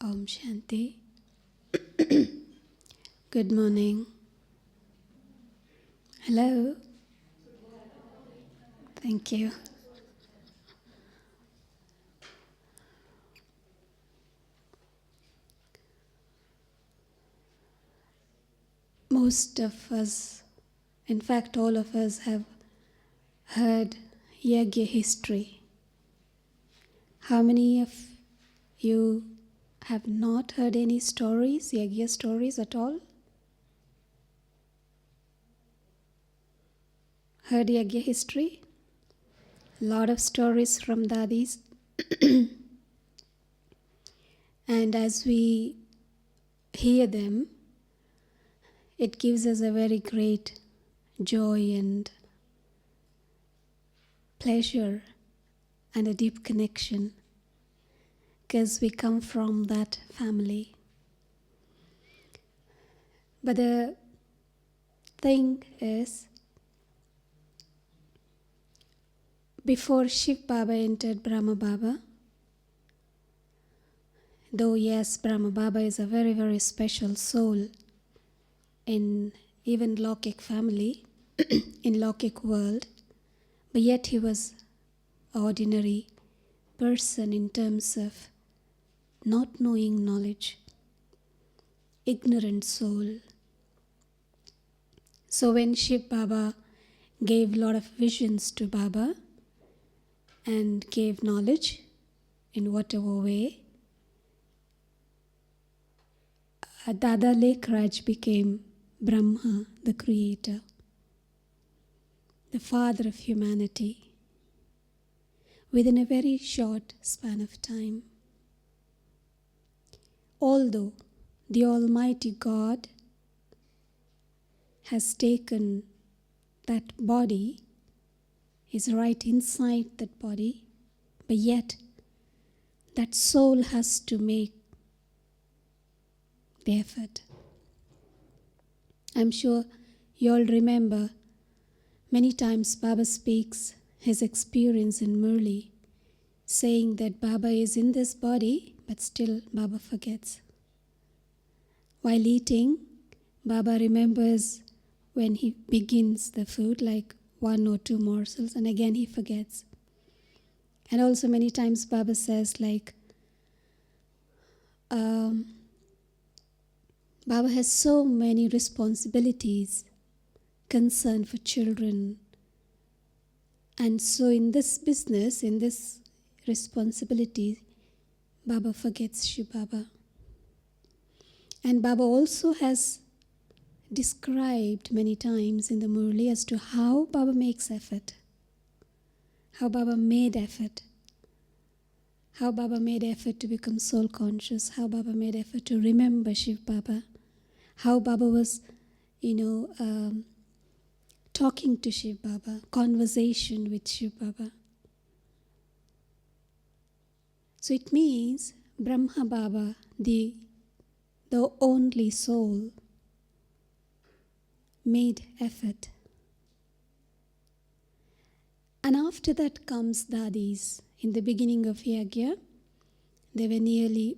Om Shanti. Good morning. Hello. Thank you. Most of us, in fact, all of us have heard Yagya history. How many of you have not heard any stories, Yagya stories at all? Heard Yagya history? A lot of stories from Dadis. And as we hear them, it gives us a very great joy and pleasure and a deep connection because we come from that family. But the thing is, before Shiv Baba entered Brahma Baba, though yes, Brahma Baba is a very, very special soul in even Lokik family, in Lokik world, but yet he was an ordinary person in terms of not knowing knowledge, ignorant soul. So when Shiv Baba gave a lot of visions to Baba and gave knowledge in whatever way, Dada Lekraj became Brahma, the creator, the father of humanity, within a very short span of time. Although the Almighty God has taken that body, is right inside that body, but yet that soul has to make the effort. I'm sure you all remember many times Baba speaks his experience in Murli, saying that Baba is in this body, but still Baba forgets. While eating, Baba remembers when he begins the food, like one or two morsels, and again he forgets. And also many times Baba says like, Baba has so many responsibilities, concern for children. And so in this business, in this responsibility, Baba forgets Shiv Baba. And Baba also has described many times in the Murli as to how Baba makes effort, how Baba made effort, how Baba made effort to become soul conscious, how Baba made effort to remember Shiv Baba, how Baba was, talking to Shiv Baba, conversation with Shiv Baba. So it means Brahma Baba, the only soul, made effort. And after that comes Dadis. In the beginning of Yagya, there were nearly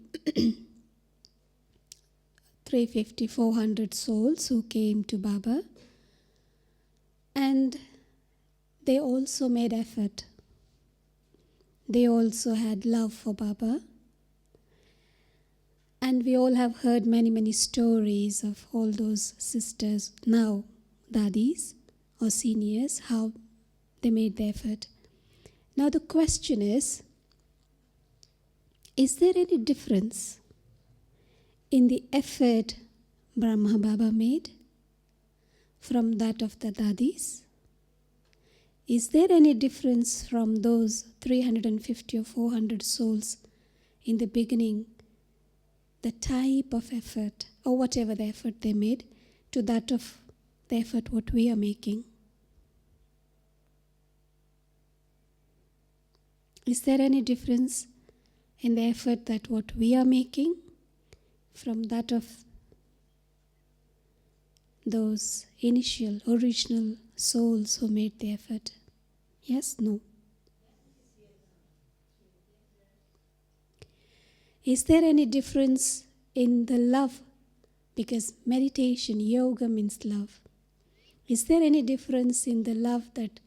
350, 400 souls who came to Baba. And they also made effort. They also had love for Baba. And we all have heard many, many stories of all those sisters, now Dadis or seniors, how they made the effort. Now the question is there any difference in the effort Brahma Baba made from that of the Dadis? Is there any difference from those 350 or 400 souls in the beginning, the type of effort or whatever the effort they made, to that of the effort what we are making? Is there any difference in the effort that what we are making from that of those initial, original souls who made the effort? Yes? No? Is there any difference in the love? Because meditation, yoga means love. Is there any difference in the love that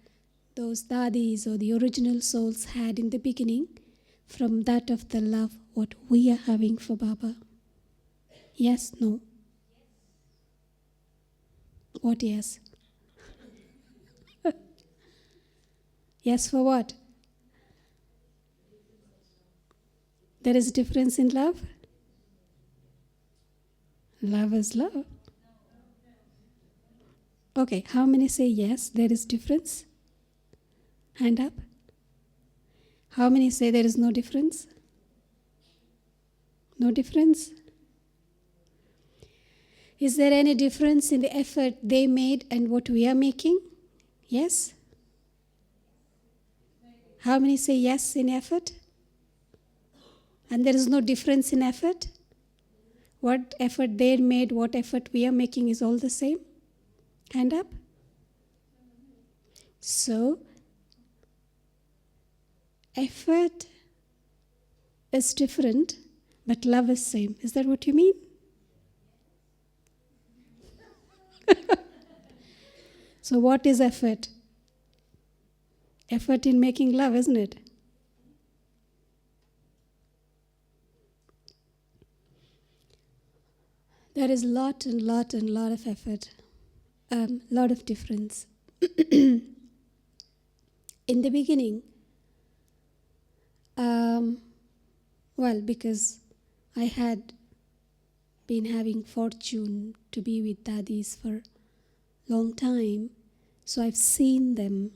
those dadis or the original souls had in the beginning from that of the love what we are having for Baba? Yes, no? What yes? Yes for what? There is difference in love? Love is love. Okay, how many say yes, there is difference? Hand up. How many say there is no difference? No difference? Is there any difference in the effort they made and what we are making? Yes? How many say yes in effort? And there is no difference in effort? What effort they made, what effort we are making is all the same? Hand up. So, effort is different, but love is same. Is that what you mean? So what is effort? Effort in making love, isn't it? There is lot of effort, lot of difference. In the beginning, because I had been having fortune to be with daddies for long time, so I've seen them,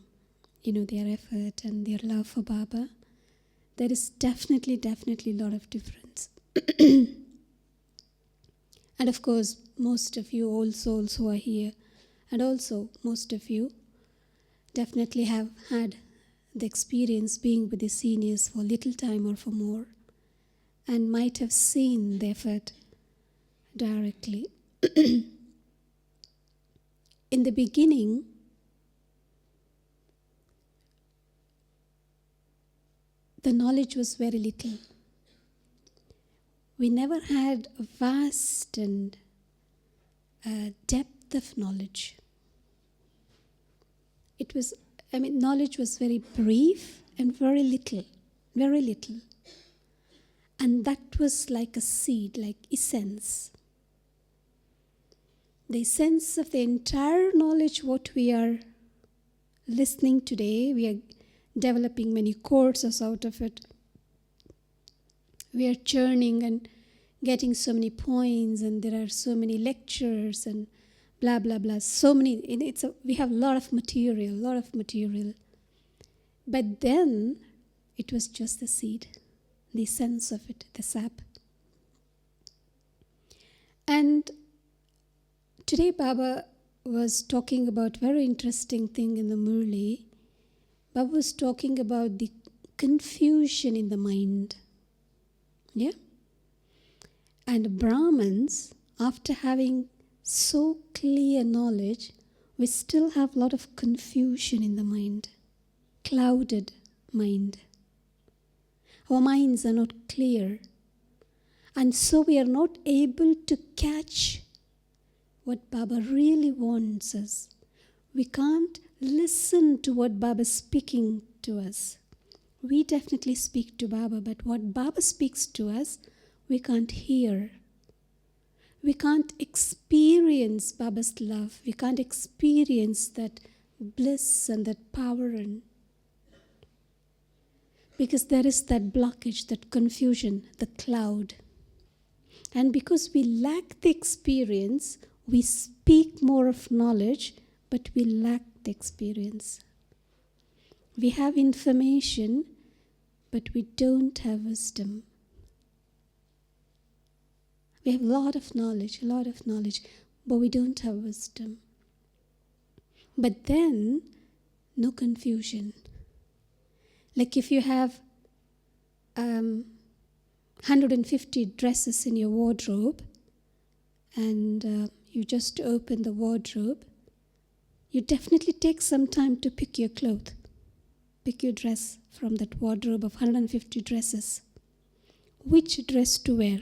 their effort and their love for Baba. There is definitely a lot of difference. And of course, most of you old souls who are here, and also most of you definitely have had the experience being with the seniors for little time or for more, and might have seen the effort directly. In the beginning, the knowledge was very little. We never had a vast and depth of knowledge. Knowledge was very brief and very little. And that was like a seed, like essence. The essence of the entire knowledge what we are listening today, we are developing many courses out of it. We are churning and getting so many points, and there are so many lectures and blah, blah, blah. So many, we have a lot of material. But then, it was just the seed, the sense of it, the sap. And today Baba was talking about very interesting thing in the Murli. Baba was talking about the confusion in the mind. Yeah? And Brahmins, after having so clear knowledge, we still have a lot of confusion in the mind, clouded mind. Our minds are not clear. And so we are not able to catch what Baba really wants us. We can't listen to what Baba is speaking to us. We definitely speak to Baba, but what Baba speaks to us, we can't hear. We can't experience Baba's love. We can't experience that bliss and that power. Because there is that blockage, that confusion, the cloud. And because we lack the experience, we speak more of knowledge, but we lack the experience. We have information, but we don't have wisdom. We have a lot of knowledge, but we don't have wisdom. But then, no confusion. Like if you have 150 dresses in your wardrobe, and you just open the wardrobe, you definitely take some time to pick your dress from that wardrobe of 150 dresses. which dress to wear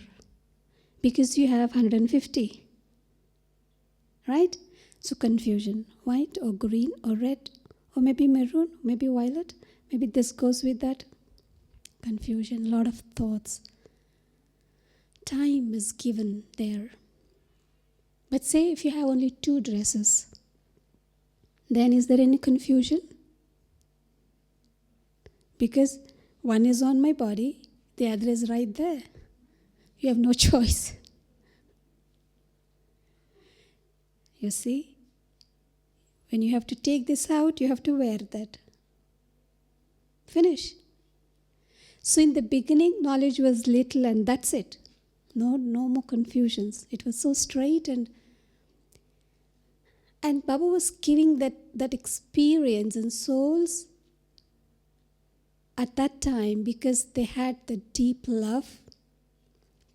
because you have 150. Right? So confusion, white or green or red or maybe maroon, maybe violet, maybe this goes with that. Confusion, lot of thoughts. Time is given there. But say if you have only 2 dresses, then is there any confusion? Because one is on my body, the other is right there. You have no choice. You see? When you have to take this out, you have to wear that. Finish. So in the beginning, knowledge was little and that's it. No more confusions. It was so straight and Baba was giving that experience in souls at that time because they had the deep love.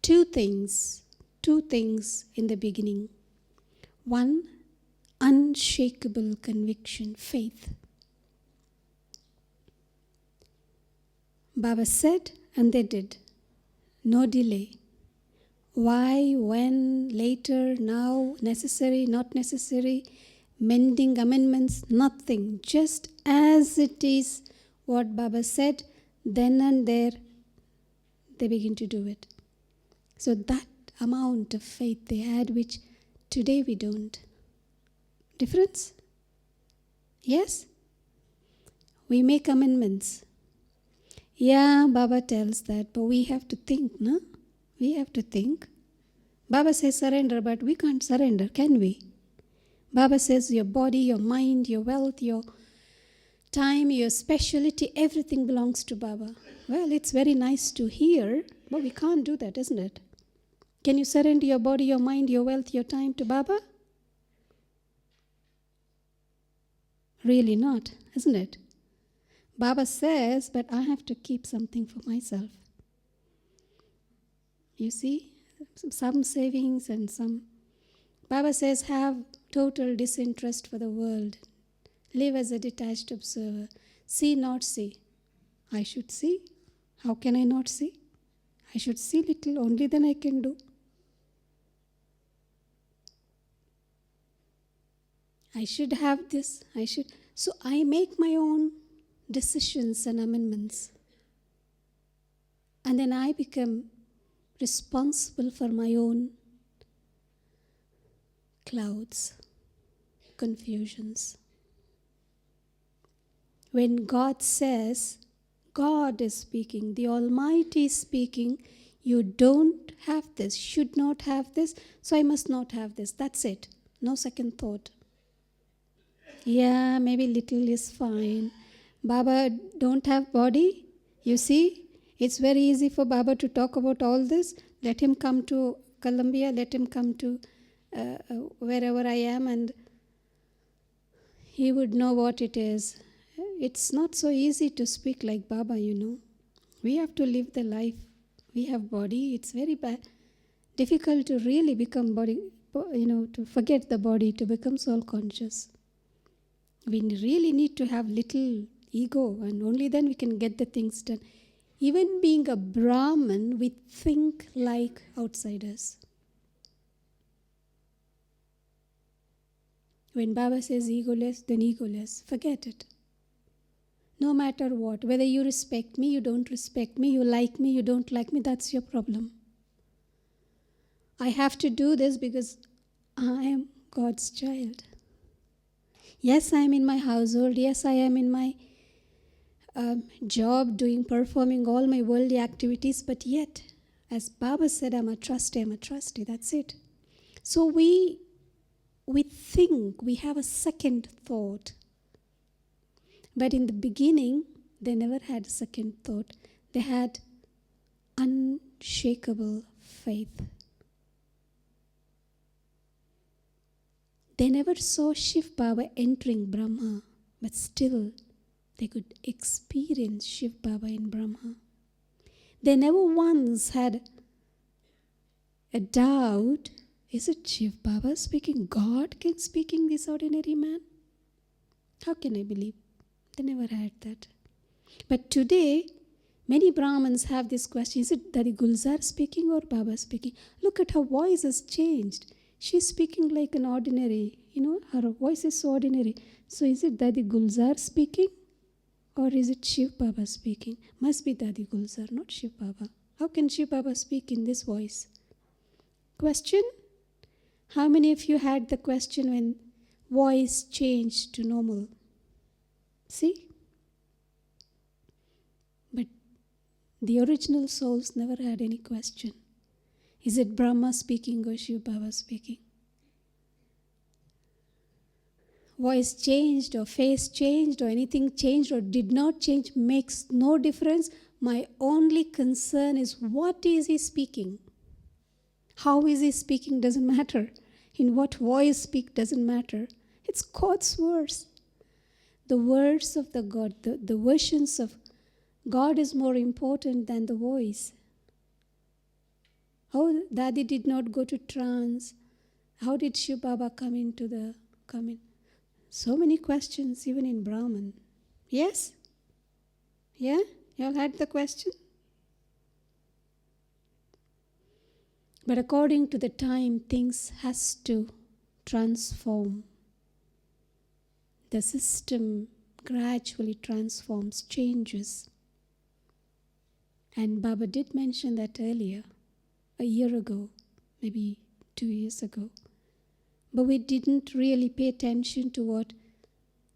Two things in the beginning. One, unshakable conviction, faith. Baba said and they did. No delay. Why, when, later, now, necessary, not necessary, mending, amendments, nothing. Just as it is what Baba said, then and there, they begin to do it. So that amount of faith they had, which today we don't. Difference? Yes? We make amendments. Yeah, Baba tells that, but we have to think, no? We have to think. Baba says surrender, but we can't surrender, can we? Baba says your body, your mind, your wealth, your time, your speciality, everything belongs to Baba. Well, it's very nice to hear, but we can't do that, isn't it? Can you surrender your body, your mind, your wealth, your time to Baba? Really not, isn't it? Baba says, but I have to keep something for myself. You see, some savings and some. Baba says, have total disinterest for the world. Live as a detached observer. See, not see. I should see. How can I not see? I should see little, only then I can do. I should have this. So I make my own decisions and amendments. And then I become responsible for my own clouds, confusions. When God says, God is speaking, the Almighty is speaking, you don't have this, should not have this, so I must not have this. That's it. No second thought. Yeah, maybe little is fine. Baba don't have body. You see, it's very easy for Baba to talk about all this. Let him come to Colombia, let him come to wherever I am, and he would know what it is. It's not so easy to speak like Baba, you know. We have to live the life. We have body. It's very difficult to really become body, to forget the body, to become soul conscious. We really need to have little ego, and only then we can get the things done. Even being a Brahman, we think like outsiders. When Baba says egoless, then egoless. Forget it. No matter what, whether you respect me, you don't respect me, you like me, you don't like me, that's your problem. I have to do this because I am God's child. Yes, I am in my household. Yes, I am in my job, performing all my worldly activities. But yet, as Baba said, I'm a trustee, that's it. So we think, we have a second thought. But in the beginning, they never had a second thought. They had unshakable faith. They never saw Shiv Baba entering Brahma, but still they could experience Shiv Baba in Brahma. They never once had a doubt, is it Shiv Baba speaking? God can speaking this ordinary man? How can I believe? They never had that. But today, Many Brahmins have this question, is it Dadi Gulzar speaking or Baba speaking? Look at her voice has changed. She's speaking like an ordinary, her voice is so ordinary. So is it Dadi Gulzar speaking or is it Shiv Baba speaking? Must be Dadi Gulzar, not Shiv Baba. How can Shiv Baba speak in this voice? Question? How many of you had the question when voice changed to normal? See? But the original souls never had any question. Is it Brahma speaking or Shiv Baba speaking? Voice changed or face changed or anything changed or did not change makes no difference. My only concern is what is he speaking? How is he speaking doesn't matter. In what voice speak doesn't matter. It's God's words. The words of the God, the versions of God is more important than the voice. How Daddy did not go to trance. How did Shiv Baba come in? So many questions even in Brahman. Yes? Yeah? You all had the question? But according to the time, things has to transform. The system gradually transforms, changes. And Baba did mention that earlier, a year ago, maybe 2 years ago. But we didn't really pay attention to what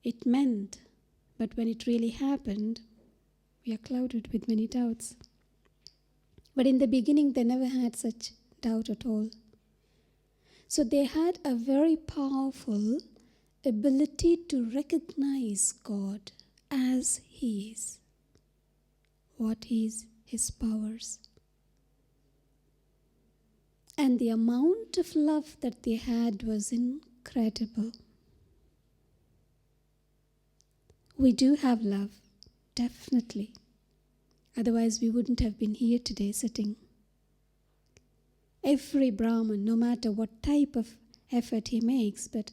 it meant. But when it really happened, we are clouded with many doubts. But in the beginning, they never had such doubt at all. So they had a very powerful ability to recognize God as He is. What is His powers. And the amount of love that they had was incredible. We do have love, definitely. Otherwise, we wouldn't have been here today sitting. Every Brahman, no matter what type of effort he makes, but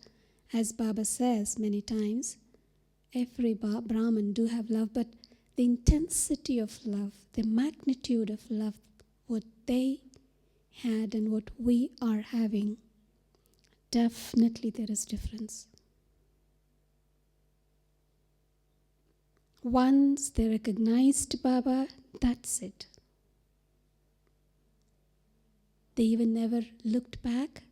as Baba says many times, every Brahman do have love, but the intensity of love, the magnitude of love, what they had and what we are having, definitely there is difference. Once they recognized Baba, that's it. They even never looked back.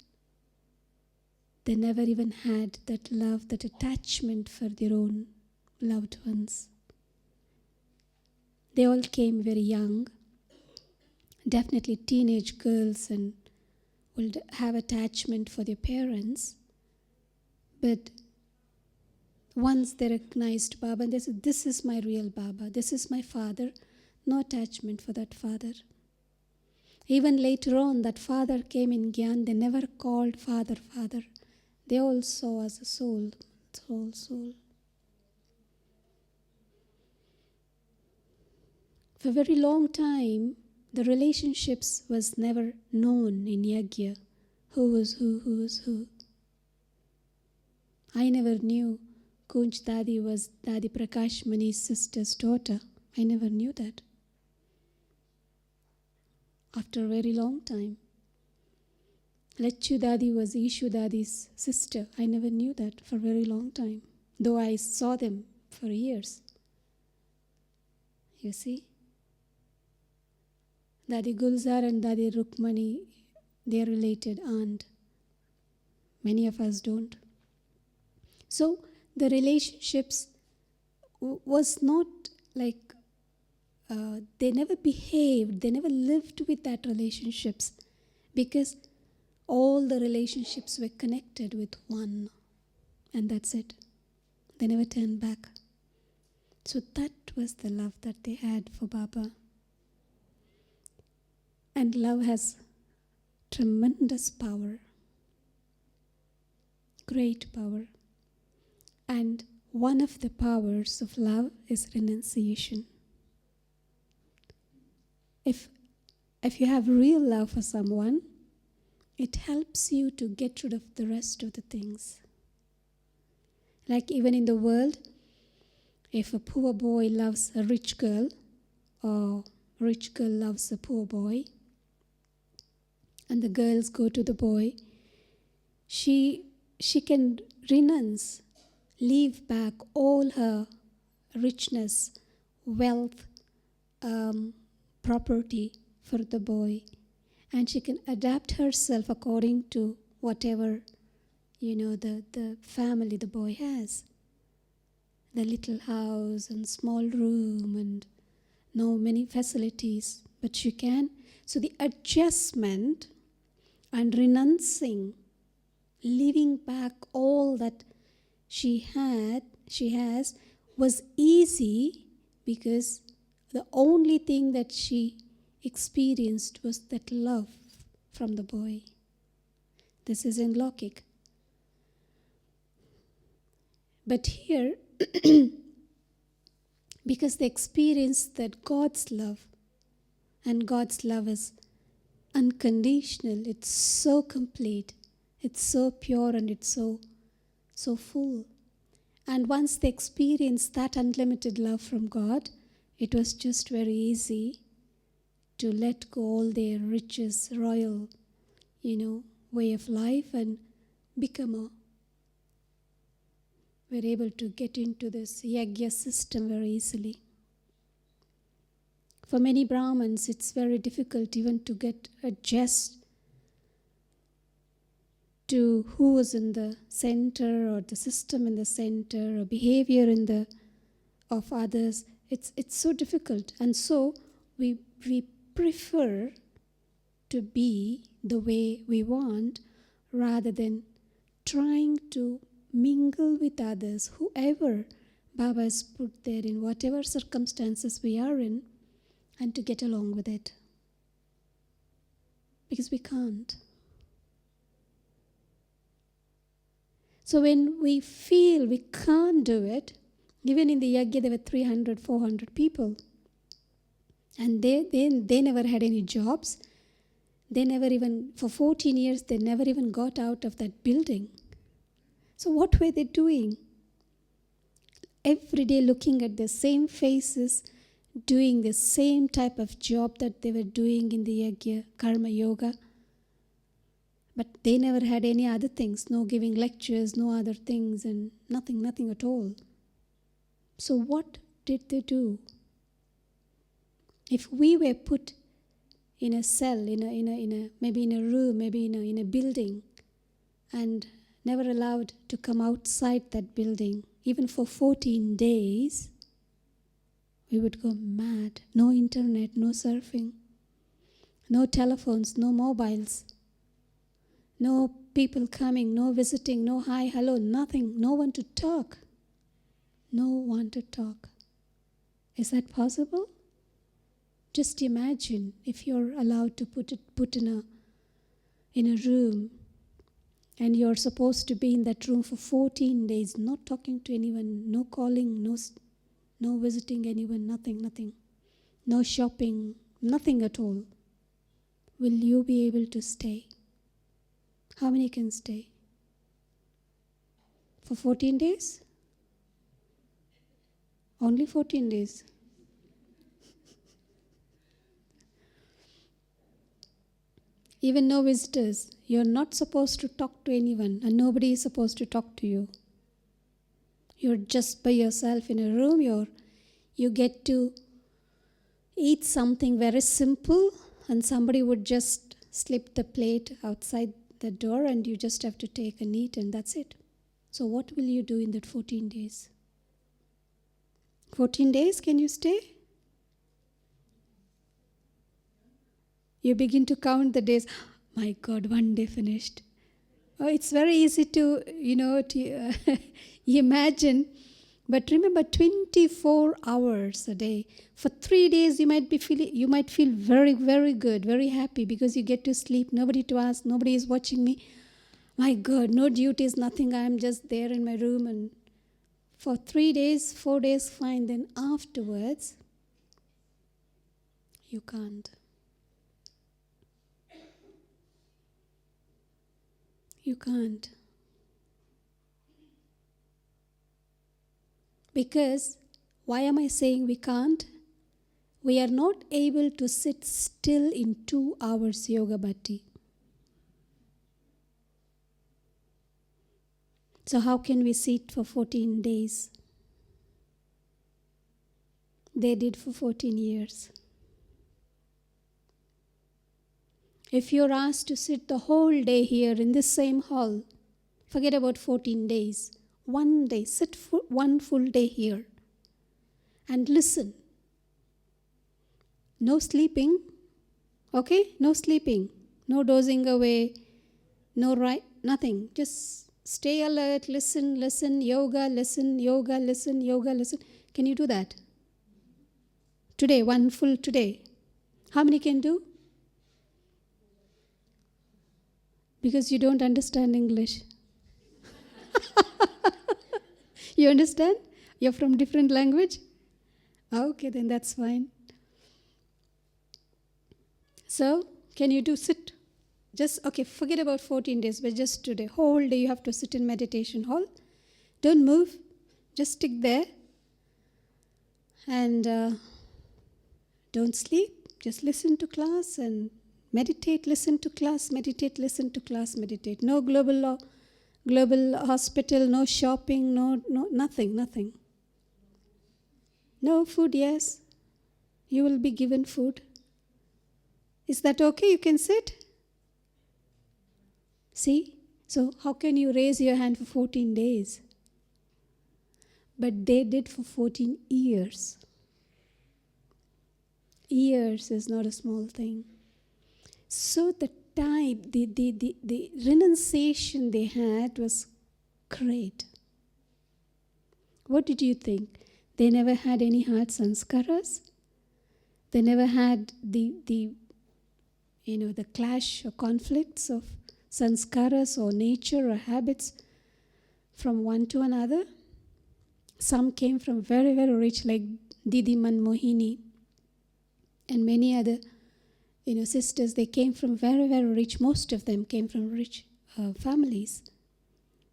They never even had that love, that attachment for their own loved ones. They all came very young. Definitely teenage girls and will have attachment for their parents. But once they recognized Baba and they said, this is my real Baba, this is my father, no attachment for that father. Even later on, that father came in Gyan, they never called father, father. They all saw as a soul. For a very long time, the relationships was never known in Yagya. Who was who. I never knew Kunj Dadi was Dadi Prakash Mani's sister's daughter. I never knew that. After a very long time. Lechu Dadi was Ishu Dadi's sister. I never knew that for a very long time. Though I saw them for years. You see? Dadi Gulzar and Dadi Rukmani, they are related aunt. Many of us don't. So the relationships was not like, they never behaved, they never lived with that relationships because all the relationships were connected with one and that's it. They never turned back. So that was the love that they had for Baba. And love has tremendous power, great power. And one of the powers of love is renunciation. If you have real love for someone, it helps you to get rid of the rest of the things. Like even in the world, if a poor boy loves a rich girl, a rich girl loves a poor boy, and the girls go to the boy, she can renounce, leave back all her richness, wealth, property for the boy, and she can adapt herself according to whatever the family the boy has, the little house and small room and no many facilities, but she can. So the adjustment and renouncing, leaving back all that she has was easy, because the only thing that she experienced was that love from the boy. This is in Lokik. But here, because they experienced that God's love, and God's love is unconditional, it's so complete, it's so pure, and it's so full. And once they experienced that unlimited love from God, it was just very easy to let go all their riches, royal, way of life, and we're able to get into this yagya system very easily. For many Brahmins, it's very difficult even to adjust to who is in the center, or the system in the center, or behavior of others. It's so difficult, and so we prefer to be the way we want, rather than trying to mingle with others, whoever Baba has put there in whatever circumstances we are in, and to get along with it. Because we can't. So when we feel we can't do it, even in the yagya there were 300, 400 people. And they never had any jobs. They never even, for 14 years, they never even got out of that building. So what were they doing? Every day looking at the same faces, doing the same type of job that they were doing in the yagya, karma yoga. But they never had any other things, no giving lectures, no other things, and nothing at all. So what did they do? If we were put in a cell, maybe in a room, maybe in a building, and never allowed to come outside that building, even for 14 days, we would go mad. No internet, no surfing, no telephones, no mobiles, no people coming, no visiting, no hi, hello, nothing, no one to talk. No one to talk. Is that possible? Just imagine if you're allowed to put in a room, and you're supposed to be in that room for 14 days, not talking to anyone, no calling, no visiting anyone, nothing. No shopping, nothing at all. Will you be able to stay? How many can stay? For 14 days? Only 14 days. Even no visitors. You're not supposed to talk to anyone, and nobody is supposed to talk to you. You're just by yourself in a room. You get to eat something very simple, and somebody would just slip the plate outside the door, and you just have to take and eat, and that's it. So what will you do in that 14 days? 14 days, can you stay? You begin to count the days. My God, one day finished. Oh, it's very easy to imagine. But remember, 24 hours a day. For 3 days, you might feel very, very good, very happy, because you get to sleep. Nobody to ask. Nobody is watching me. My God, no duties, nothing. I'm just there in my room. And for 3 days, 4 days, fine. Then afterwards, you can't. You can't. Because, why am I saying we can't? We are not able to sit still in 2 hours yoga bhatti. So how can we sit for 14 days? They did for 14 years. If you're asked to sit the whole day here in this same hall, forget about 14 days. One day, sit for one full day here and listen. No sleeping, okay? No sleeping, no dozing away, no nothing. Just stay alert, listen, yoga, listen. Can you do that? Today, one full today. How many can do? Because you don't understand English. You understand? You're from different language? Okay, then that's fine. So, can you do sit? Just, okay, forget about 14 days, but just today. Whole day you have to sit in meditation hall. Don't move. Just stick there. And don't sleep. Just listen to class and meditate, listen to class, meditate, listen to class, meditate. No global hospital, no shopping, no nothing. No food, yes. You will be given food. Is that okay? You can sit? See? So how can you raise your hand for 14 days? But they did for 14 years. Years is not a small thing. So the time, the renunciation they had was great. What did you think? They never had any hard sanskaras? They never had the clash or conflicts of sanskaras or nature or habits from one to another? Some came from very, very rich, like Didi Manmohini and many other sisters. They came from very, very rich. Most of them came from rich families.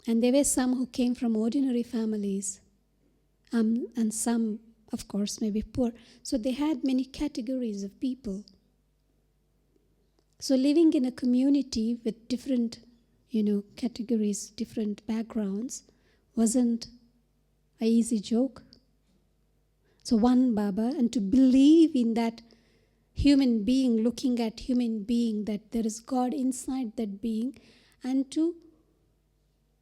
And there were some who came from ordinary families. And some, of course, maybe poor. So they had many categories of people. So living in a community with different, categories, different backgrounds, wasn't an easy joke. So one Baba, and to believe in that human being, looking at human being, that there is God inside that being, and to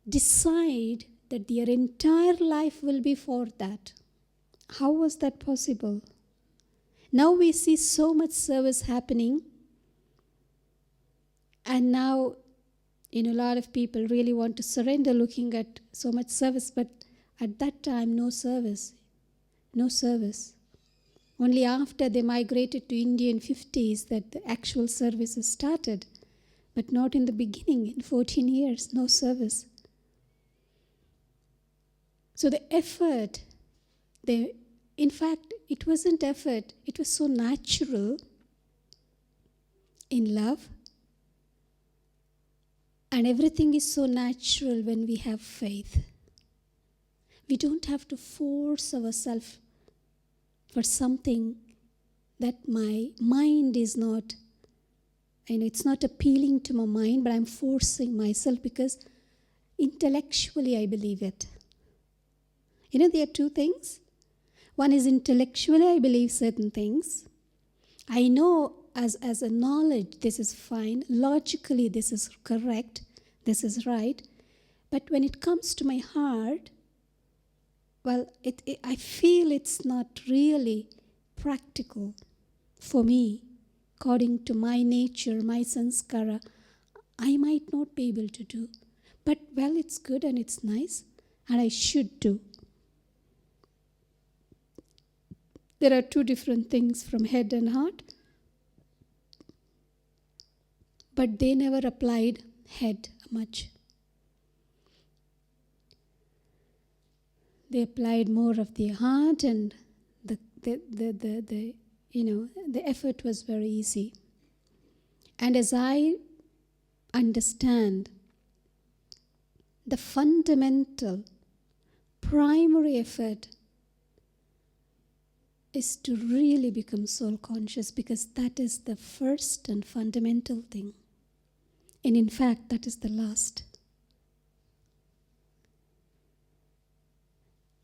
decide that their entire life will be for that. How was that possible? Now we see so much service happening, and now a lot of people really want to surrender looking at so much service, but at that time no service. Only after they migrated to India in 50s that the actual services started, but not in the beginning. In 14 years, no service. So the effort, in fact, it wasn't effort. It was so natural in love. And everything is so natural when we have faith. We don't have to force ourselves for something that my mind is not, it's not appealing to my mind, but I'm forcing myself because intellectually I believe it. There are two things. One is intellectually I believe certain things. I know as a knowledge this is fine. Logically this is correct. This is right. But when it comes to my heart, well, I feel it's not really practical for me. According to my nature, my sanskara, I might not be able to do. But, well, it's good and it's nice, and I should do. There are two different things from head and heart. But they never applied head much. They applied more of the heart, and the effort was very easy. And as I understand, the fundamental, primary effort is to really become soul conscious, because that is the first and fundamental thing. And in fact, that is the last.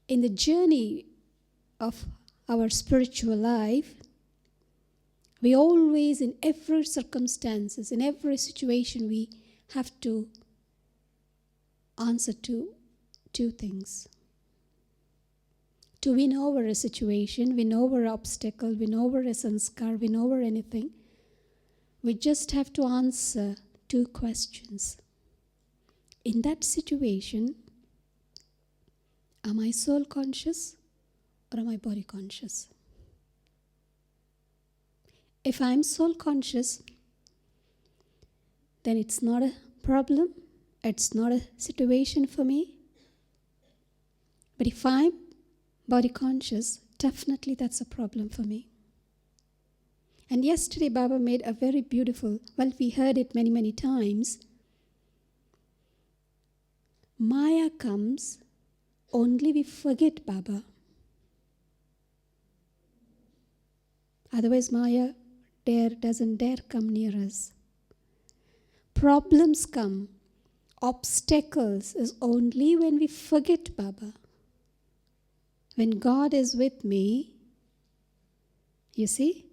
In the journey of our spiritual life, we always, in every circumstances, in every situation, we have to answer to two things. To win over a situation, win over an obstacle, win over a sanskar, win over anything, we just have to answer two questions. In that situation, am I soul conscious or am I body conscious? If I'm soul conscious, then it's not a problem, it's not a situation for me. But if I'm body conscious, definitely that's a problem for me. And yesterday Baba made a very beautiful, well, we heard it many, many times. Maya comes only we forget Baba. Otherwise Maya doesn't dare come near us. Problems come, obstacles is only when we forget Baba. When God is with me, you see,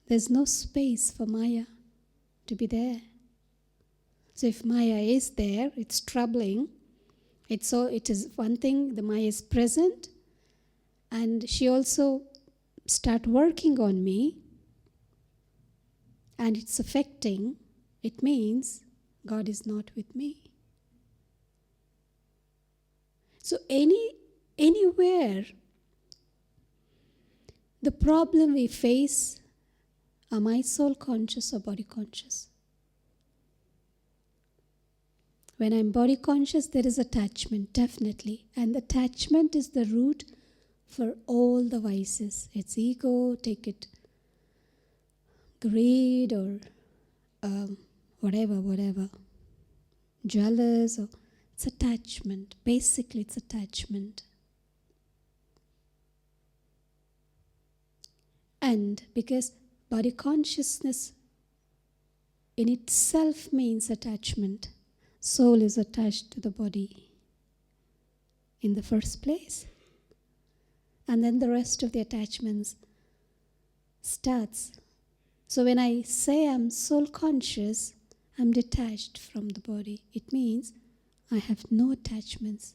there's no space for Maya to be there. So if Maya is there, it's troubling. It is one thing, the Maya is present, and she also start working on me, and it's affecting. It means God is not with me. So anywhere, the problem we face, am I soul conscious or body conscious? When I'm body conscious, there is attachment, definitely. And attachment is the root for all the vices. It's ego, take it greed or whatever. Jealous, or it's attachment. Basically, it's attachment. And because body consciousness in itself means attachment, soul is attached to the body in the first place. And then the rest of the attachments starts. So when I say I'm soul conscious, I'm detached from the body. It means I have no attachments.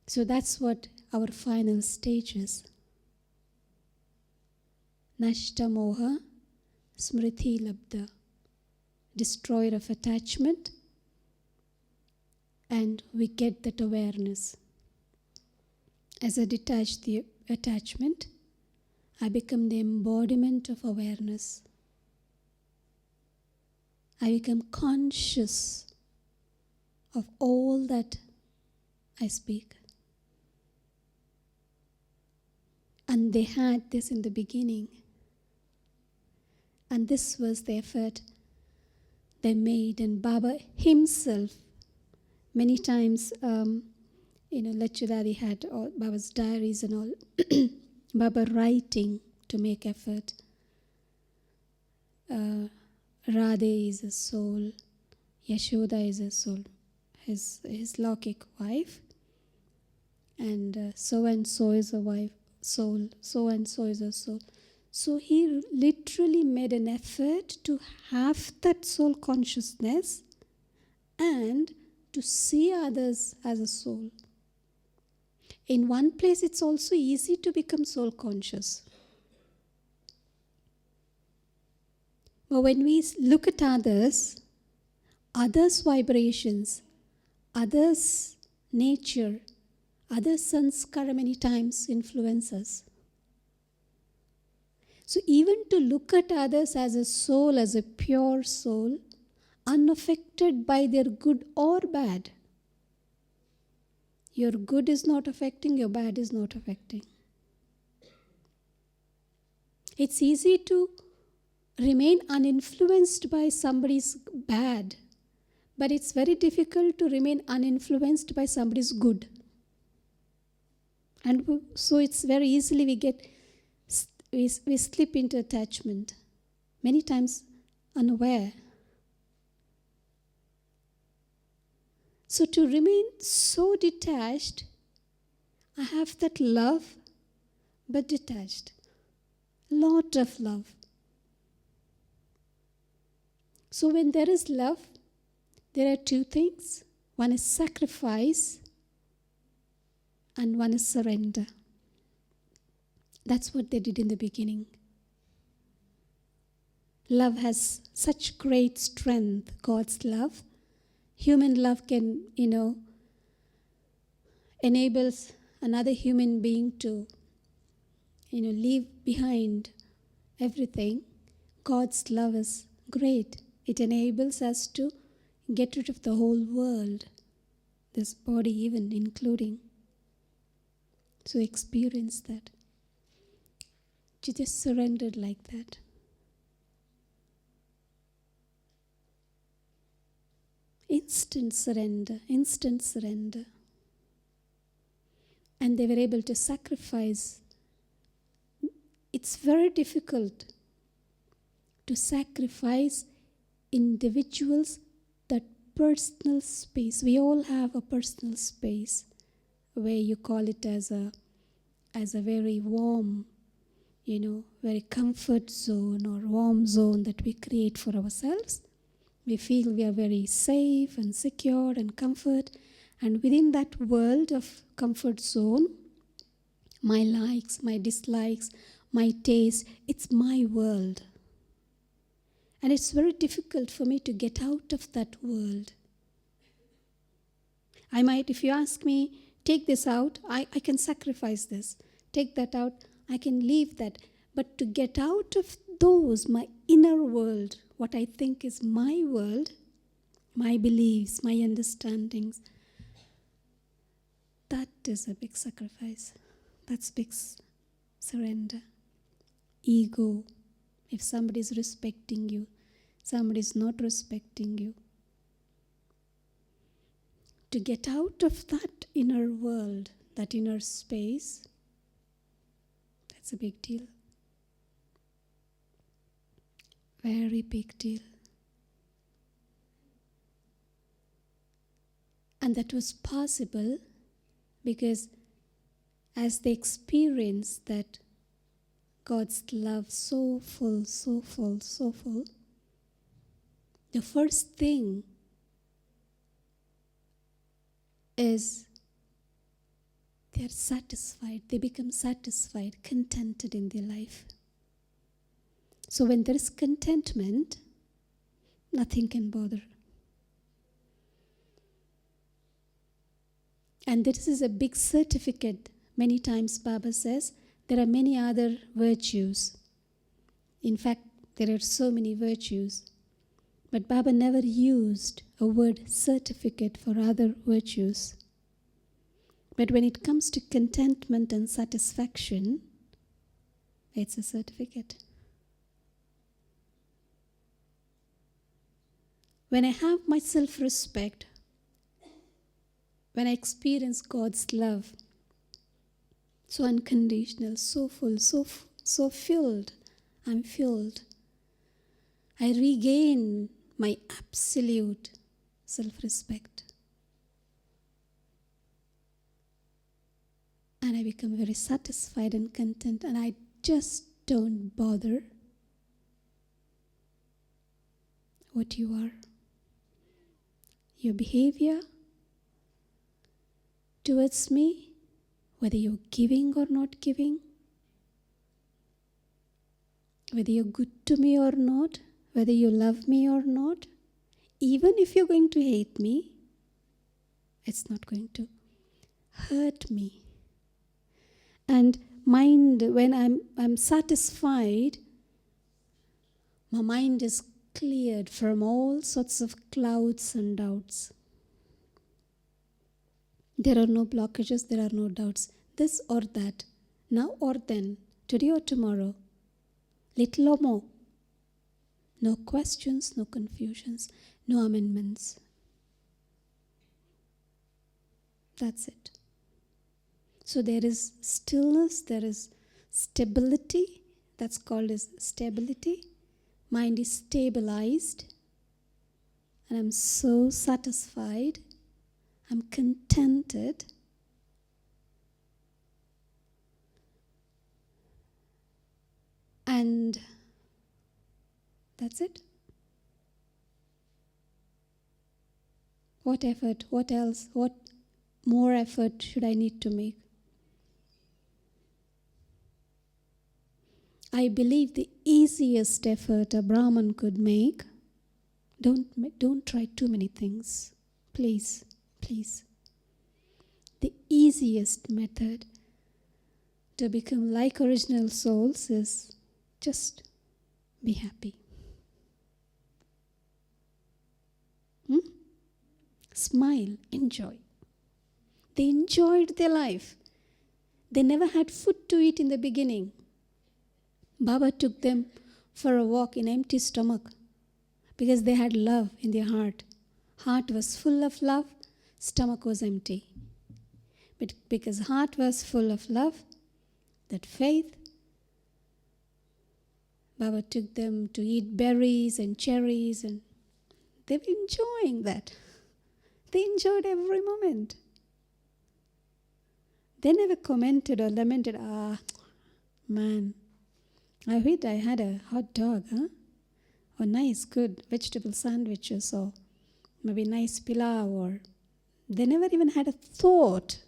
So that's what our final stage is. Nashta moha smriti labda. Destroyer of attachment. And we get that awareness. As I detach the attachment, I become the embodiment of awareness. I become conscious of all that I speak. And they had this in the beginning. And this was the effort they made. And Baba himself, many times, Lechudadi had all Baba's diaries and all. Baba writing to make effort. Radhe is a soul. Yashoda is a soul. His Lokik wife. And so is a wife, soul. So and so is a soul. So he literally made an effort to have that soul consciousness and to see others as a soul. In one place, it's also easy to become soul conscious. But when we look at others' vibrations, others' nature, others' sanskara many times influence us. So even to look at others as a soul, as a pure soul, unaffected by their good or bad, your good is not affecting, your bad is not affecting. It's easy to remain uninfluenced by somebody's bad, but it's very difficult to remain uninfluenced by somebody's good. And so it's very easily we slip into attachment, many times unaware. So to remain so detached, I have that love, but detached. Lot of love. So when there is love, there are two things. One is sacrifice and one is surrender. That's what they did in the beginning. Love has such great strength, God's love. Human love can, enables another human being to, leave behind everything. God's love is great. It enables us to get rid of the whole world, this body even including. So experience that. To just surrendered like that. Instant surrender, instant surrender. And they were able to sacrifice. It's very difficult to sacrifice individuals, that personal space. We all have a personal space where you call it as a very warm, very comfort zone or warm zone that we create for ourselves. We feel we are very safe and secure and comfort. And within that world of comfort zone, my likes, my dislikes, my taste, it's my world. And it's very difficult for me to get out of that world. I might, if you ask me, take this out, I can sacrifice this. Take that out, I can leave that. But to get out of those, my inner world, what I think is my world, my beliefs, my understandings, that is a big sacrifice. That's big surrender. Ego. If somebody is respecting you, somebody is not respecting you. To get out of that inner world, that inner space, that's a big deal. Very big deal. And that was possible because as they experienced that God's love so full, so full, so full, the first thing is they are satisfied. They become satisfied, contented in their life. So when there is contentment, nothing can bother. And this is a big certificate. Many times Baba says there are many other virtues. In fact, there are so many virtues. But Baba never used a word certificate for other virtues. But when it comes to contentment and satisfaction, it's a certificate. When I have my self-respect, when I experience God's love, so unconditional, so full, so filled, I'm filled, I regain my absolute self-respect. And I become very satisfied and content, and I just don't bother what you are. Your behavior towards me, whether you're giving or not giving, whether you're good to me or not, whether you love me or not, even if you're going to hate me, it's not going to hurt me. And mind, when I'm satisfied, my mind is cleared from all sorts of clouds and doubts. There are no blockages, there are no doubts. This or that, now or then, today or tomorrow, little or more. No questions, no confusions, no amendments. That's it. So there is stillness, there is stability. That's called as stability. Mind is stabilized. And I'm so satisfied. I'm contented. And that's it. What effort? What else? What more effort should I need to make? I believe the easiest effort a Brahman could make, don't try too many things. Please, please. The easiest method to become like original souls is just be happy. Smile, enjoy. They enjoyed their life. They never had food to eat in the beginning. Baba took them for a walk in empty stomach because they had love in their heart. Heart was full of love, stomach was empty. But because heart was full of love, that faith, Baba took them to eat berries and cherries, and they were enjoying that. They enjoyed every moment. They never commented or lamented, man, I had a hot dog, or nice, good vegetable sandwiches, or maybe nice pilau, or they never even had a thought.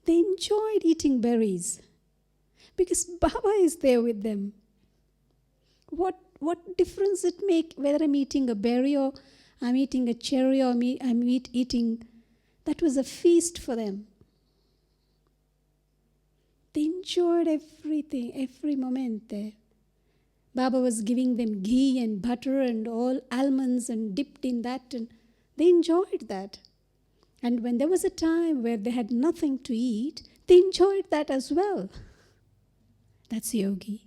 They enjoyed eating berries because Baba is there with them. What difference it make whether I'm eating a berry or I'm eating a cherry or I'm eating? That was a feast for them. They enjoyed everything, every moment there. Baba was giving them ghee and butter and all almonds and dipped in that, and they enjoyed that. And when there was a time where they had nothing to eat, they enjoyed that as well. That's yogi.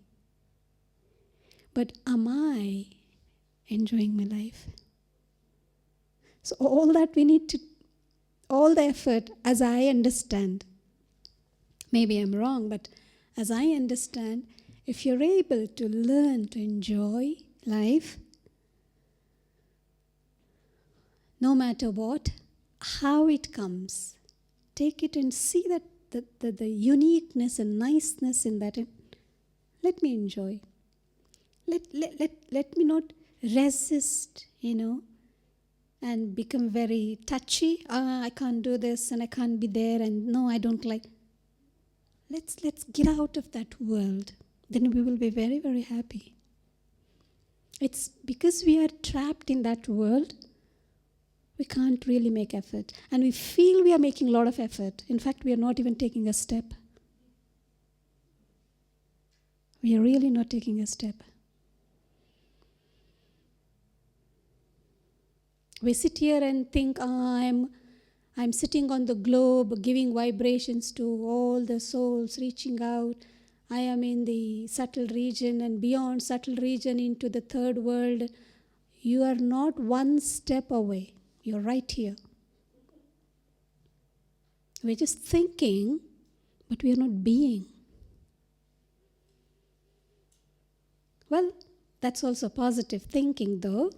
But am I enjoying my life? So all that we need to, all the effort, as I understand, maybe I'm wrong, but as I understand, if you're able to learn to enjoy life, no matter what, how it comes, take it and see that the uniqueness and niceness in that. And let me enjoy. Let me not resist, and become very touchy. I can't do this and I can't be there, and no, I don't like. Let's get out of that world. Then we will be very, very happy. It's because we are trapped in that world, we can't really make effort. And we feel we are making a lot of effort. In fact, we are not even taking a step. We are really not taking a step. We sit here and think, I'm sitting on the globe, giving vibrations to all the souls, reaching out. I am in the subtle region and beyond subtle region into the third world. You are not one step away. You're right here. We're just thinking, but we are not being. Well, that's also positive thinking though.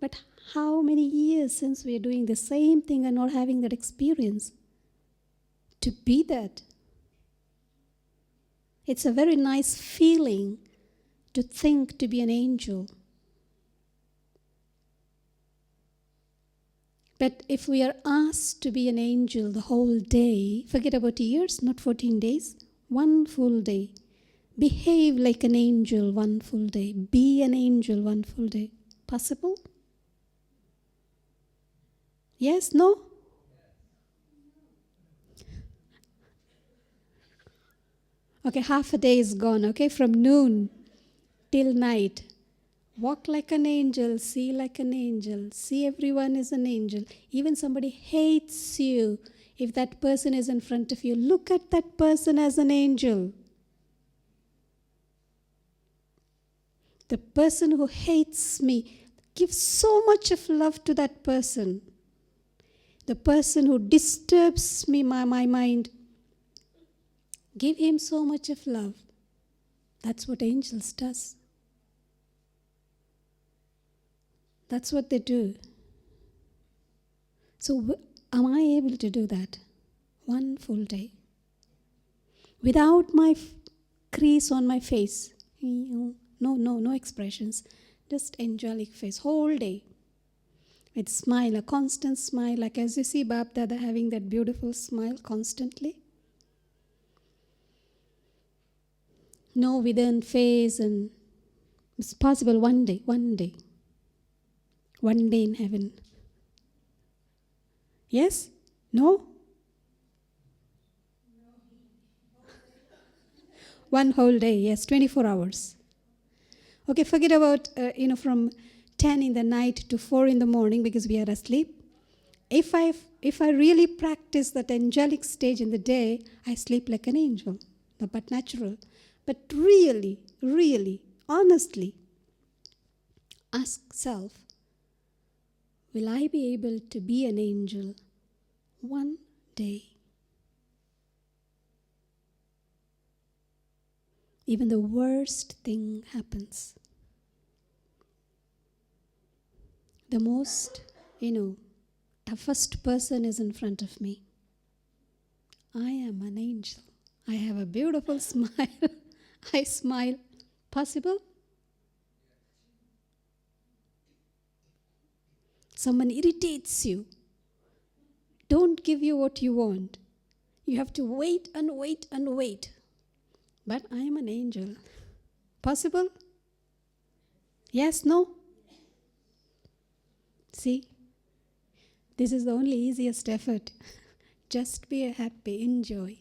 But how many years since we are doing the same thing and not having that experience? To be that. It's a very nice feeling to think to be an angel. But if we are asked to be an angel the whole day, forget about years, not 14 days, one full day. Behave like an angel one full day. Be an angel one full day. Possible? Yes? No? Okay, half a day is gone, okay? From noon till night. Walk like an angel, see like an angel, see everyone as an angel. Even somebody hates you, if that person is in front of you, look at that person as an angel. The person who hates me, give so much of love to that person. The person who disturbs me, my mind, give him so much of love. That's what angels does. That's what they do. So am I able to do that? One full day. Without my crease on my face. No expressions. Just angelic face. Whole day. With smile, a constant smile. Like as you see Bab Dada having that beautiful smile constantly. No within face, and it's possible one day in heaven. Yes? No? One whole day, yes, 24 hours. Okay, forget about, from 10 in the night to 4 in the morning because we are asleep. If I really practice that angelic stage in the day, I sleep like an angel, but natural. But really, honestly, ask self, will I be able to be an angel one day? Even the worst thing happens. The most, toughest person is in front of me. I am an angel. I have a beautiful smile. I smile. Possible? Someone irritates you. Don't give you what you want. You have to wait and wait and wait. But I am an angel. Possible? Yes, no? See? This is the only easiest effort. Just be happy, enjoy.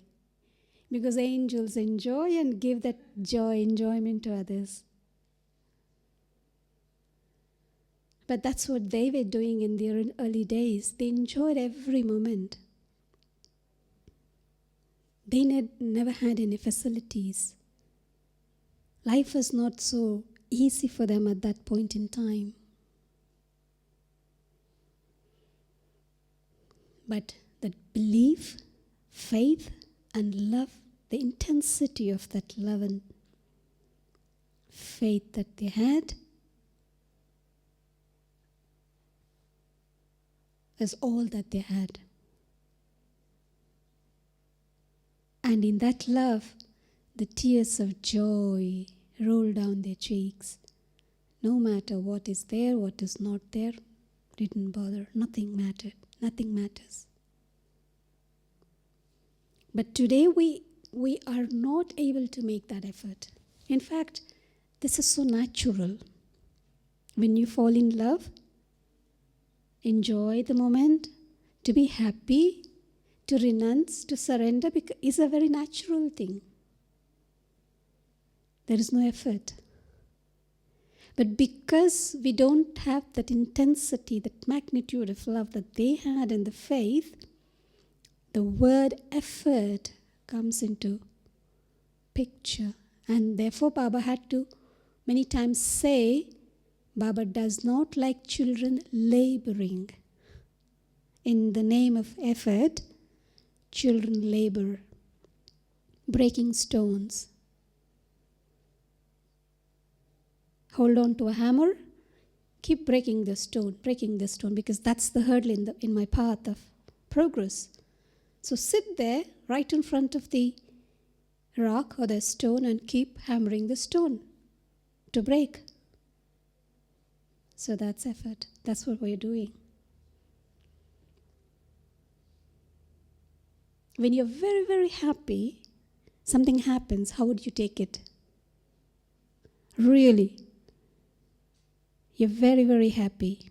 Because angels enjoy and give that enjoyment to others. But that's what they were doing in their early days. They enjoyed every moment. They never had any facilities. Life was not so easy for them at that point in time. But that belief, faith, and love, the intensity of that love and faith that they had, is all that they had. And in that love, the tears of joy roll down their cheeks. No matter what is there, what is not there, didn't bother. Nothing mattered. Nothing matters. But today we are not able to make that effort. In fact, this is so natural. When you fall in love, enjoy the moment, to be happy, to renounce, to surrender, is a very natural thing. There is no effort. But because we don't have that intensity, that magnitude of love that they had in the faith, the word effort comes into picture. And therefore Baba had to many times say, Baba does not like children laboring. In the name of effort, children labor, breaking stones. Hold on to a hammer, keep breaking the stone, because that's the hurdle in my path of progress. So sit there right in front of the rock or the stone and keep hammering the stone to break. So that's effort. That's what we're doing. When you're very, very happy, something happens, how would you take it? Really. You're very, very happy.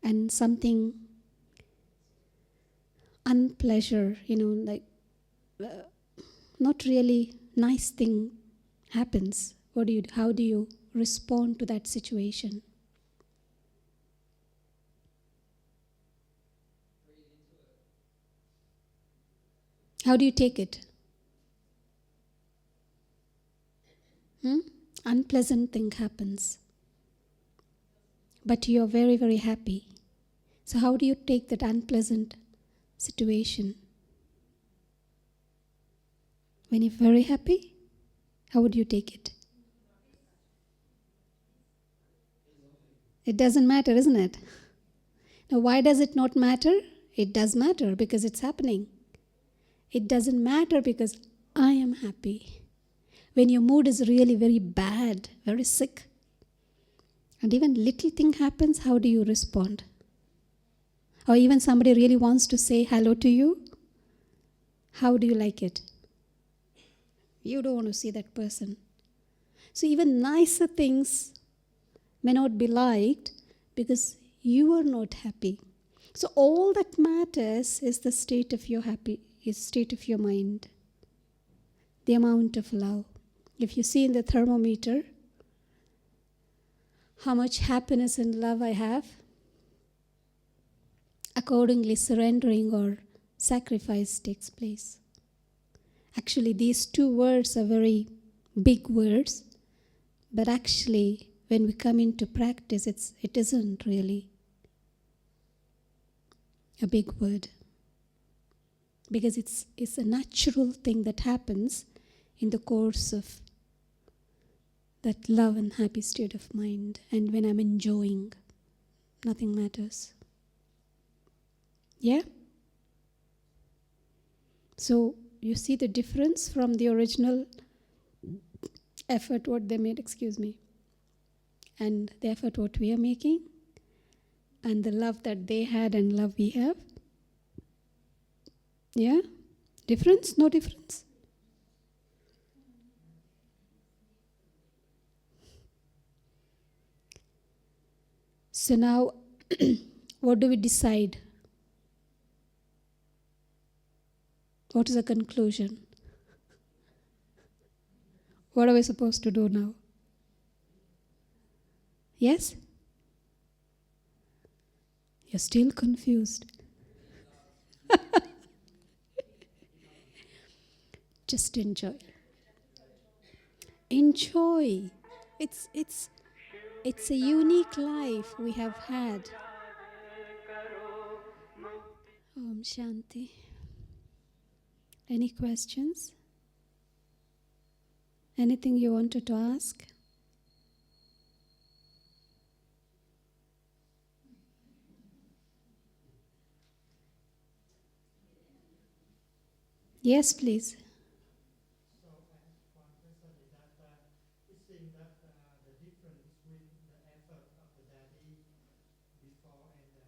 And something unpleasure, not really nice thing happens. How do you respond to that situation? How do you take it? Unpleasant thing happens. But you're very, very happy. So how do you take that unpleasant situation? When you're very happy, how would you take it? It doesn't matter, isn't it? Now, why does it not matter? It does matter because it's happening. It doesn't matter because I am happy. When your mood is really very bad, very sick, and even little thing happens, how do you respond? Or even somebody really wants to say hello to you, how do you like it? You don't want to see that person. So even nicer things may not be liked because you are not happy. So all that matters is the state of your state of your mind, the amount of love. If you see in the thermometer how much happiness and love I have, accordingly surrendering or sacrifice takes place. Actually, these two words are very big words, but actually, when we come into practice, it isn't really a big word, because it's a natural thing that happens in the course of that love and happy state of mind. And when I'm enjoying, nothing matters. Yeah? So you see the difference from the original effort what they made, and the effort what we are making, and the love that they had and love we have. Yeah? Difference? No difference? So now, what do we decide? What is the conclusion? What are we supposed to do now? Yes? You're still confused. Just enjoy. Enjoy. It's a unique life we have had. Om Shanti. Any questions? Anything you wanted to ask? Yes, please. So I ask one question is that it seems that the difference between the effort of the daddy before and the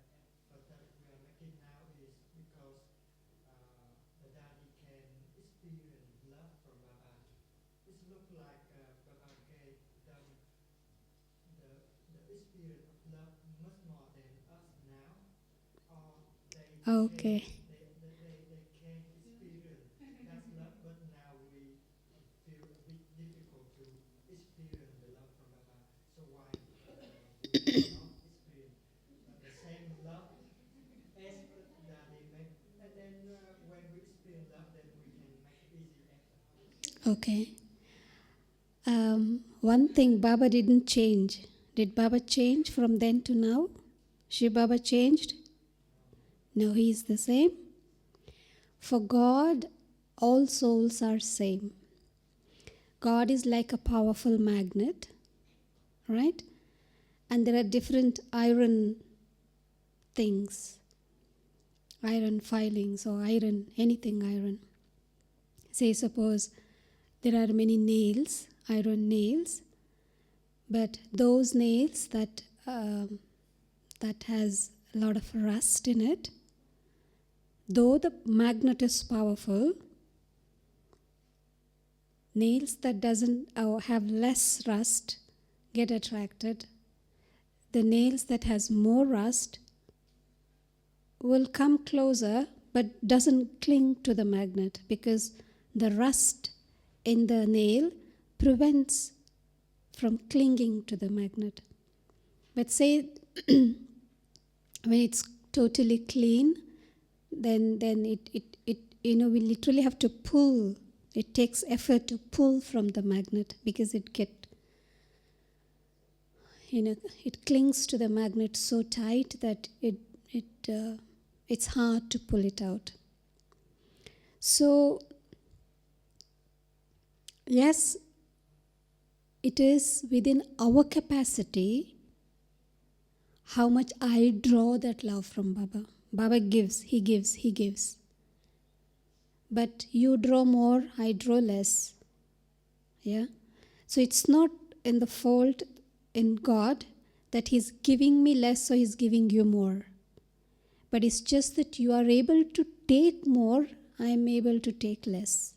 effort that we are making now is because the daddy can experience love from Baba. It looks like Baba gave them the experience of love much more than us now, or Okay. they can experience that love, but now we feel a bit difficult to experience the love from Baba. So why we cannot experience the same love effort that they make, and then when we experience love, then we can make easy effort. Okay. One thing, Baba didn't change. Did Baba change from then to now? Shiv Baba changed? No, he is the same. For God, all souls are same. God is like a powerful magnet, right? And there are different iron things, iron filings or iron, anything iron. Say suppose there are many nails, iron nails, but those nails that has a lot of rust in it, though the magnet is powerful, nails that doesn't have less rust get attracted. The nails that has more rust will come closer but doesn't cling to the magnet, because the rust in the nail prevents from clinging to the magnet. But say when it's totally clean, then it we literally have to pull. It takes effort to pull from the magnet, because it clings to the magnet so tight that it's hard to pull it out. So, yes, it is within our capacity how much I draw that love from Baba. Baba gives, he gives, he gives. But you draw more, I draw less. Yeah? So it's not in the fault in God that He's giving me less, so He's giving you more. But it's just that you are able to take more, I am able to take less.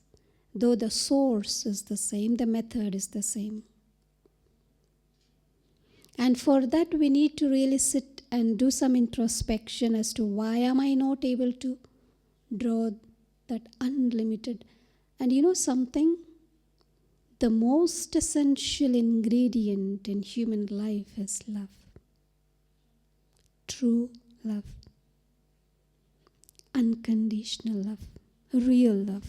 Though the source is the same, the method is the same. And for that we need to really sit and do some introspection as to why am I not able to draw that unlimited. And you know something? The most essential ingredient in human life is love. True love. Unconditional love. Real love.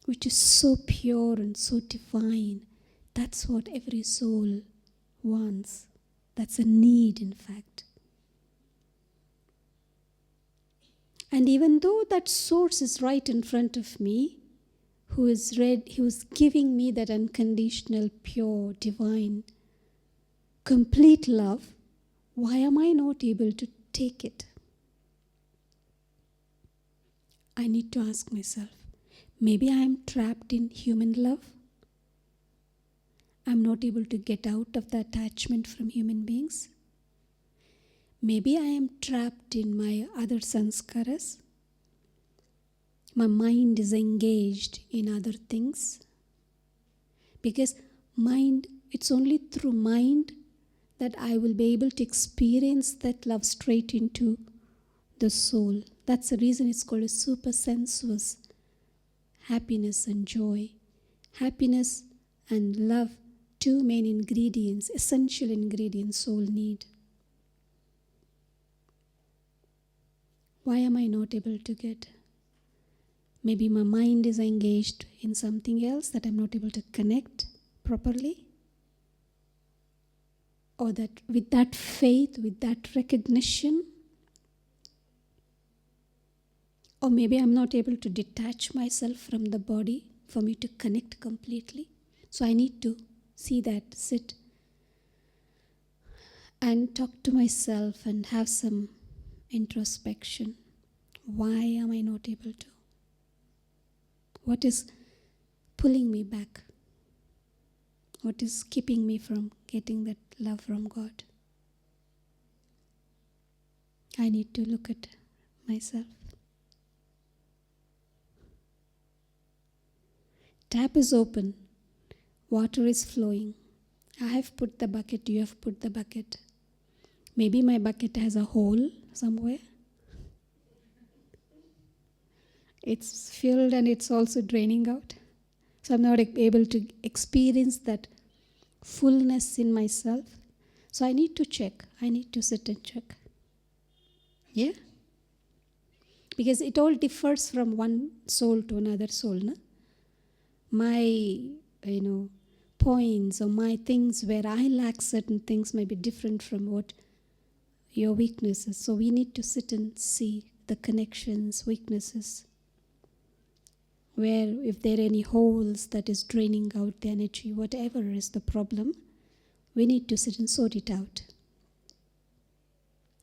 Which is so pure and so divine. That's what every soul wants. That's a need, in fact. And even though that source is right in front of me, who is giving me that unconditional, pure, divine, complete love, why am I not able to take it? I need to ask myself, maybe I am trapped in human love. I'm not able to get out of the attachment from human beings. Maybe I am trapped in my other sanskaras. My mind is engaged in other things. Because mind, it's only through mind that I will be able to experience that love straight into the soul. That's the reason it's called a super sensuous happiness and joy. Happiness and love, two main ingredients, essential ingredients soul need. Why am I not able to get? Maybe my mind is engaged in something else that I'm not able to connect properly. Or that with that faith, with that recognition. Or maybe I'm not able to detach myself from the body for me to connect completely. So I need to see that, sit and talk to myself and have some introspection. Why am I not able to? What is pulling me back? What is keeping me from getting that love from God? I need to look at myself. Tap is open. Water is flowing. I have put the bucket, you have put the bucket. Maybe my bucket has a hole somewhere. It's filled and it's also draining out. So I'm not able to experience that fullness in myself. So I need to check. I need to sit and check. Yeah? Because it all differs from one soul to another soul. No? My, points or my things where I lack certain things may be different from what your weaknesses. So we need to sit and see the connections, weaknesses. Where if there are any holes that is draining out the energy, whatever is the problem, we need to sit and sort it out.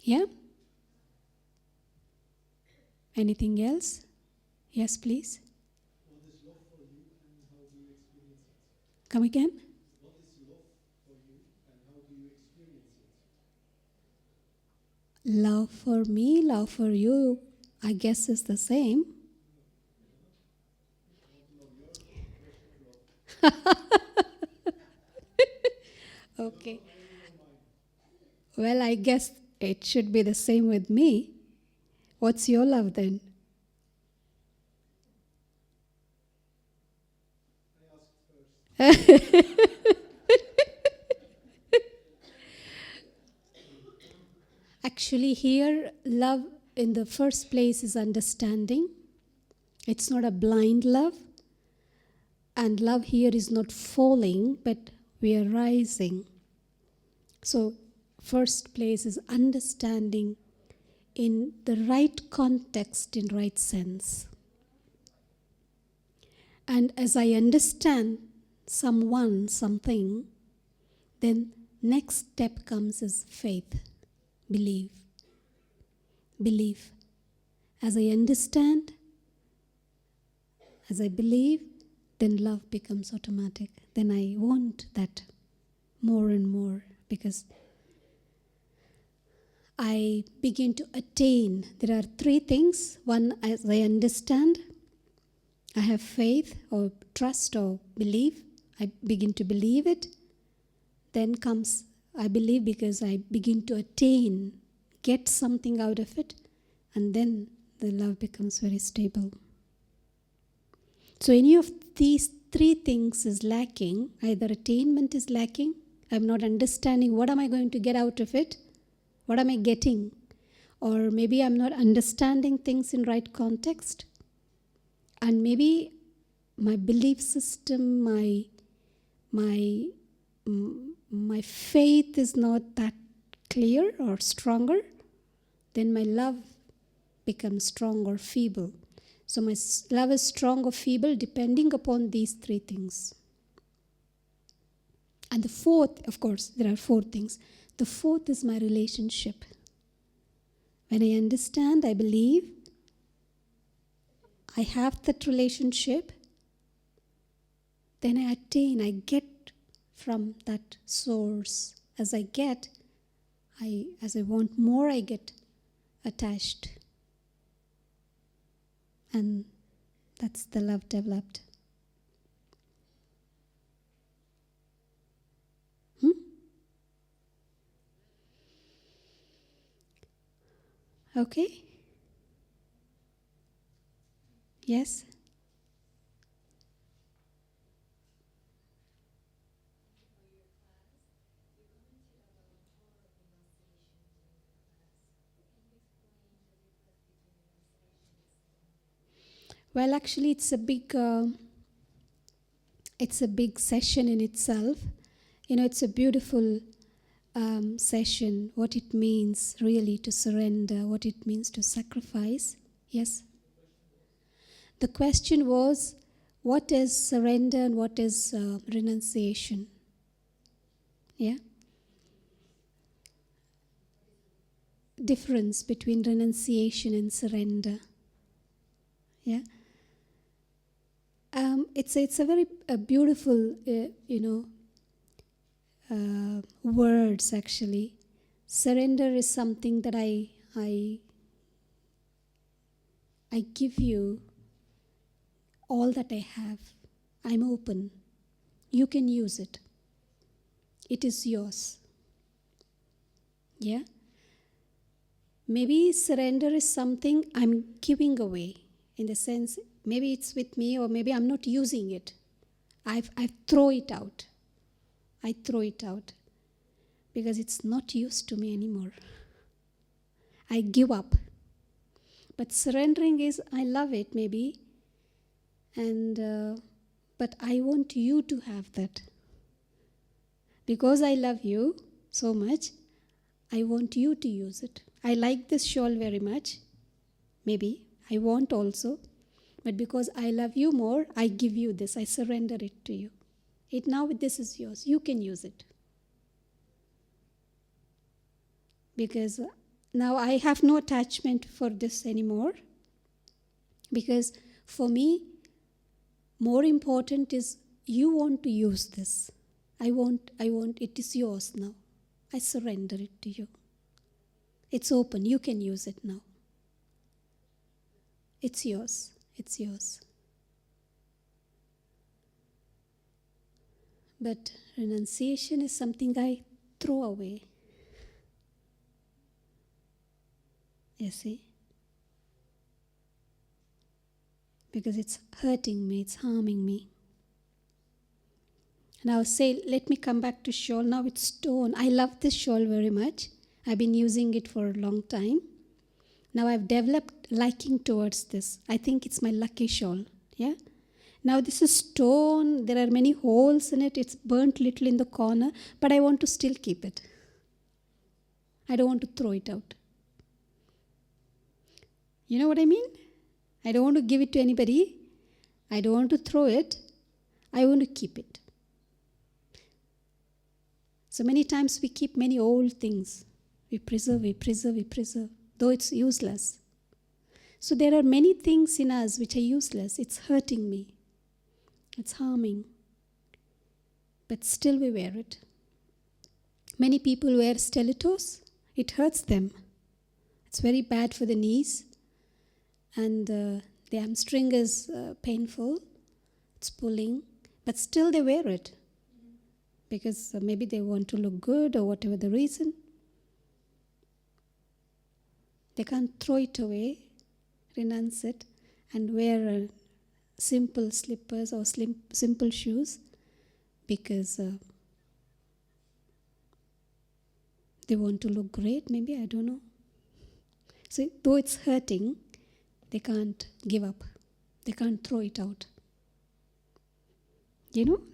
Yeah? Anything else? Yes, please. What is love for you and how do you experience it? Come again? What is love for you and how do you experience it? Love for me, love for you, I guess is the same. Okay. Well, I guess it should be the same with me. What's your love then? I asked first. Actually, here, love in the first place is understanding. It's not a blind love. And love here is not falling, but we are rising. So, first place is understanding in the right context, in right sense. And as I understand someone, something, then next step comes is faith, believe. Believe. As I understand, as I believe, then love becomes automatic. Then I want that more and more because I begin to attain. There are three things. One, as I understand, I have faith or trust or believe. I begin to believe it. Then comes, I believe because I begin to attain, get something out of it. And then the love becomes very stable. So any of these three things is lacking. Either attainment is lacking. I'm not understanding what am I going to get out of it. What am I getting? Or maybe I'm not understanding things in right context. And maybe my belief system, my faith is not that clear or stronger. Then my love becomes strong or feeble. So my love is strong or feeble depending upon these three things. And the fourth, of course, there are four things. The fourth is my relationship. When I understand, I believe, I have that relationship, then I attain, I get from that source. As I get, as I want more, I get attached. And that's the love developed. Okay? Yes? Well, actually, it's a big session in itself. It's a beautiful session. What it means really to surrender, what it means to sacrifice. Yes. The question was, what is surrender and what is renunciation? Yeah. Difference between renunciation and surrender. Yeah. It's a very beautiful, words actually. Surrender is something that I give you all that I have. I'm open. You can use it. It is yours. Yeah? Maybe surrender is something I'm giving away. In the sense, maybe it's with me or maybe I'm not using it. I throw it out. I throw it out because it's not used to me anymore. I give up. But surrendering is, I love it maybe, and but I want you to have that. Because I love you so much, I want you to use it. I like this shawl very much, maybe. I want also, but because I love you more, I give you this. I surrender it to you. Now this is yours. You can use it. Because now I have no attachment for this anymore. Because for me, more important is you want to use this. I want, it is yours now. I surrender it to you. It's open. You can use it now. It's yours. It's yours. But renunciation is something I throw away. You see? Because it's hurting me, it's harming me. Now say, let me come back to shawl. Now it's stone. I love this shawl very much. I've been using it for a long time. Now I've developed liking towards this. I think it's my lucky shawl. Yeah. Now this is stone. There are many holes in it. It's burnt little in the corner, but I want to still keep it. I don't want to throw it out. You know what I mean? I don't want to give it to anybody. I don't want to throw it. I want to keep it. So many times we keep many old things. We preserve, though it's useless. So there are many things in us which are useless. It's hurting me. It's harming. But still we wear it. Many people wear stilettos. It hurts them. It's very bad for the knees. And the hamstring is painful. It's pulling. But still they wear it. Because maybe they want to look good or whatever the reason. They can't throw it away, renounce it, and wear simple slippers or simple shoes because they want to look great, maybe, I don't know. So though it's hurting, they can't give up. They can't throw it out.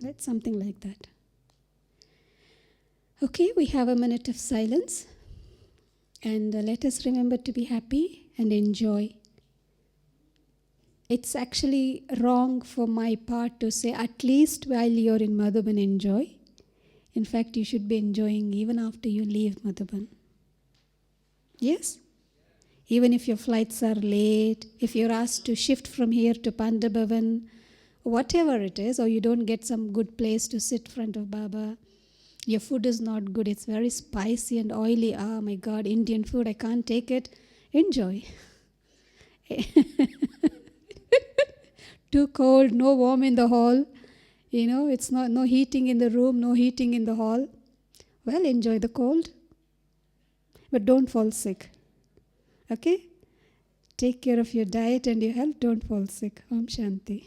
That's something like that. Okay, we have a minute of silence. And let us remember to be happy and enjoy. It's actually wrong for my part to say at least while you're in Madhuban enjoy. In fact, you should be enjoying even after you leave Madhuban. Yes? Even if your flights are late, if you're asked to shift from here to Pandabhavan, whatever it is, or you don't get some good place to sit in front of Baba, your food is not good, it's very spicy and oily. Oh my God, Indian food, I can't take it. Enjoy. Too cold, no warm in the hall. It's no heating in the room, no heating in the hall. Well, enjoy the cold. But don't fall sick. Okay? Take care of your diet and your health. Don't fall sick. Om Shanti.